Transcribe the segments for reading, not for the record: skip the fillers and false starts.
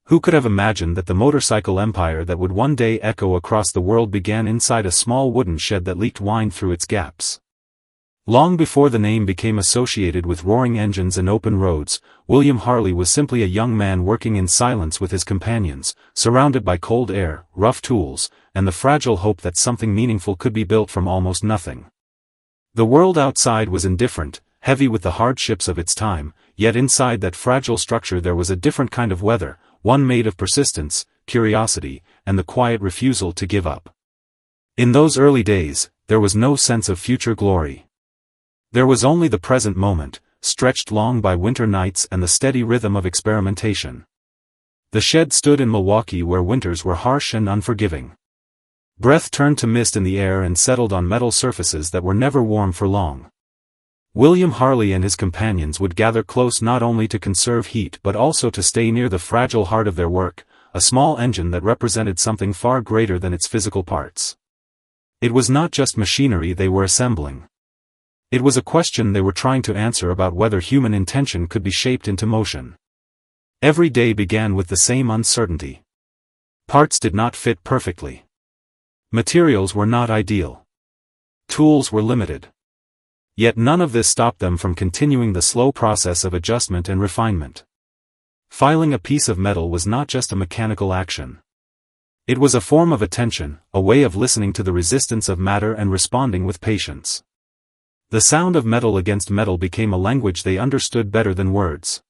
Who could have imagined that the motorcycle empire that would one day echo across the world began inside a small wooden shed that leaked wine through its gaps? Long before the name became associated with roaring engines and open roads, William Harley was simply a young man working in silence with his companions, surrounded by cold air, rough tools, and the fragile hope that something meaningful could be built from almost nothing. The world outside was indifferent, heavy with the hardships of its time, yet inside that fragile structure there was a different kind of weather, one made of persistence, curiosity, and the quiet refusal to give up. In those early days, there was no sense of future glory. There was only the present moment, stretched long by winter nights and the steady rhythm of experimentation. The shed stood in Milwaukee where winters were harsh and unforgiving. Breath turned to mist in the air and settled on metal surfaces that were never warm for long. William Harley and his companions would gather close not only to conserve heat but also to stay near the fragile heart of their work, a small engine that represented something far greater than its physical parts. It was not just machinery they were assembling. It was a question they were trying to answer about whether human intention could be shaped into motion. Every day began with the same uncertainty. Parts did not fit perfectly. Materials were not ideal. Tools were limited. Yet none of this stopped them from continuing the slow process of adjustment and refinement. Filing a piece of metal was not just a mechanical action. It was a form of attention, a way of listening to the resistance of matter and responding with patience. The sound of metal against metal became a language they understood better than words.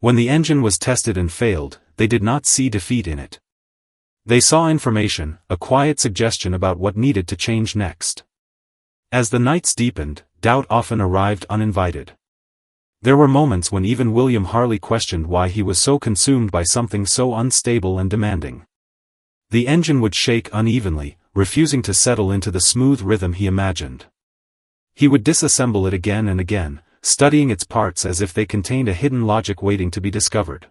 When the engine was tested and failed, they did not see defeat in it. They saw information, a quiet suggestion about what needed to change next. As the nights deepened, doubt often arrived uninvited. There were moments when even William Harley questioned why he was so consumed by something so unstable and demanding. The engine would shake unevenly, refusing to settle into the smooth rhythm he imagined. He would disassemble it again and again, studying its parts as if they contained a hidden logic waiting to be discovered.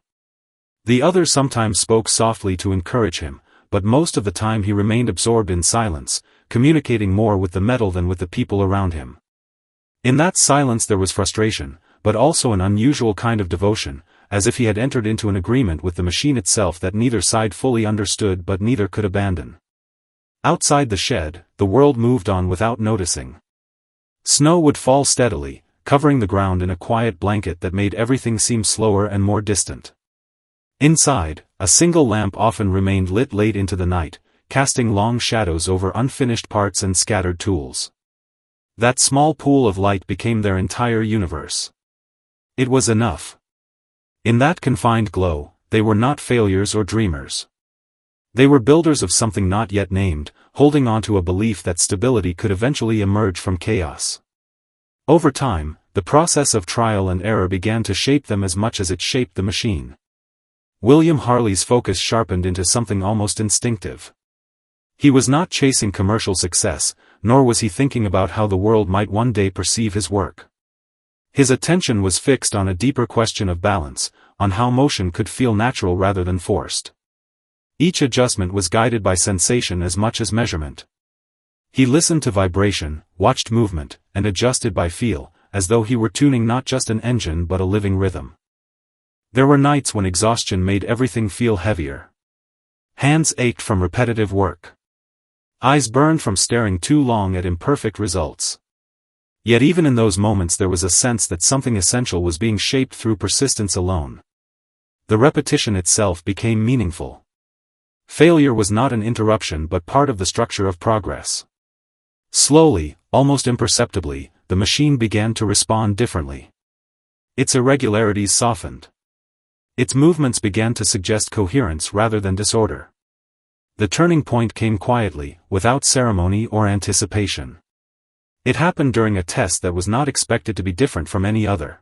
The others sometimes spoke softly to encourage him, but most of the time he remained absorbed in silence, communicating more with the metal than with the people around him. In that silence there was frustration, but also an unusual kind of devotion, as if he had entered into an agreement with the machine itself that neither side fully understood but neither could abandon. Outside the shed, the world moved on without noticing. Snow would fall steadily, covering the ground in a quiet blanket that made everything seem slower and more distant. Inside, a single lamp often remained lit late into the night, casting long shadows over unfinished parts and scattered tools. That small pool of light became their entire universe. It was enough. In that confined glow, they were not failures or dreamers. They were builders of something not yet named, holding on to a belief that stability could eventually emerge from chaos. Over time, the process of trial and error began to shape them as much as it shaped the machine. William Harley's focus sharpened into something almost instinctive. He was not chasing commercial success, nor was he thinking about how the world might one day perceive his work. His attention was fixed on a deeper question of balance, on how motion could feel natural rather than forced. Each adjustment was guided by sensation as much as measurement. He listened to vibration, watched movement, and adjusted by feel, as though he were tuning not just an engine but a living rhythm. There were nights when exhaustion made everything feel heavier. Hands ached from repetitive work. Eyes burned from staring too long at imperfect results. Yet even in those moments there was a sense that something essential was being shaped through persistence alone. The repetition itself became meaningful. Failure was not an interruption but part of the structure of progress. Slowly, almost imperceptibly, the machine began to respond differently. Its irregularities softened. Its movements began to suggest coherence rather than disorder. The turning point came quietly, without ceremony or anticipation. It happened during a test that was not expected to be different from any other.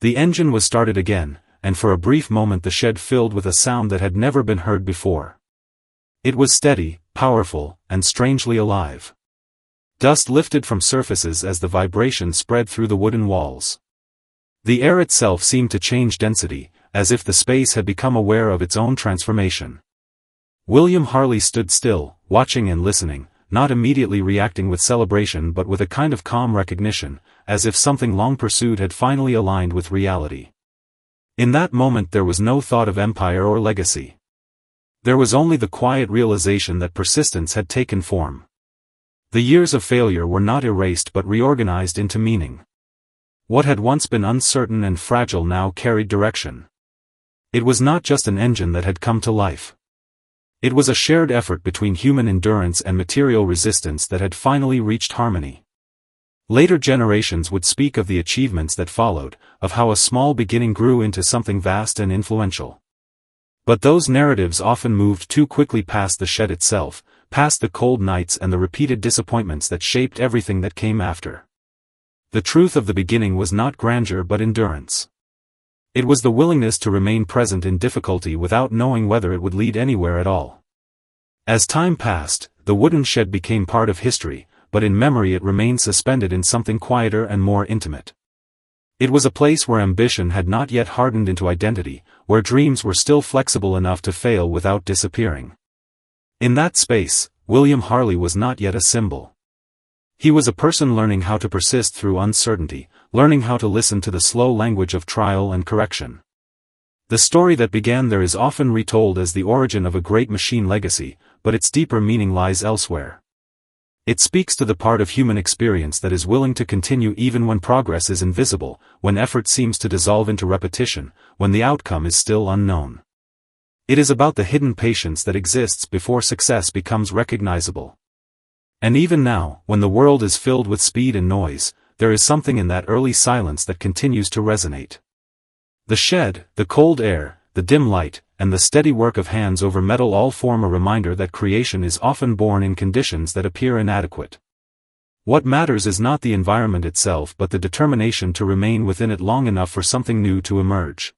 The engine was started again, and for a brief moment the shed filled with a sound that had never been heard before. It was steady, powerful, and strangely alive. Dust lifted from surfaces as the vibration spread through the wooden walls. The air itself seemed to change density, as if the space had become aware of its own transformation. William Harley stood still, watching and listening, not immediately reacting with celebration but with a kind of calm recognition, as if something long pursued had finally aligned with reality. In that moment there was no thought of empire or legacy. There was only the quiet realization that persistence had taken form. The years of failure were not erased but reorganized into meaning. What had once been uncertain and fragile now carried direction. It was not just an engine that had come to life. It was a shared effort between human endurance and material resistance that had finally reached harmony. Later generations would speak of the achievements that followed, of how a small beginning grew into something vast and influential. But those narratives often moved too quickly past the shed itself, past the cold nights and the repeated disappointments that shaped everything that came after. The truth of the beginning was not grandeur but endurance. It was the willingness to remain present in difficulty without knowing whether it would lead anywhere at all. As time passed, the wooden shed became part of history, but in memory it remained suspended in something quieter and more intimate. It was a place where ambition had not yet hardened into identity, where dreams were still flexible enough to fail without disappearing. In that space, William Harley was not yet a symbol. He was a person learning how to persist through uncertainty, learning how to listen to the slow language of trial and correction. The story that began there is often retold as the origin of a great machine legacy, but its deeper meaning lies elsewhere. It speaks to the part of human experience that is willing to continue even when progress is invisible, when effort seems to dissolve into repetition, when the outcome is still unknown. It is about the hidden patience that exists before success becomes recognizable. And even now, when the world is filled with speed and noise, there is something in that early silence that continues to resonate. The shed, the cold air, the dim light, and the steady work of hands over metal all form a reminder that creation is often born in conditions that appear inadequate. What matters is not the environment itself but the determination to remain within it long enough for something new to emerge.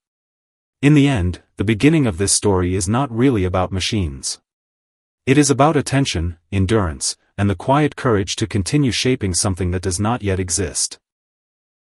In the end, the beginning of this story is not really about machines. It is about attention, endurance, and the quiet courage to continue shaping something that does not yet exist.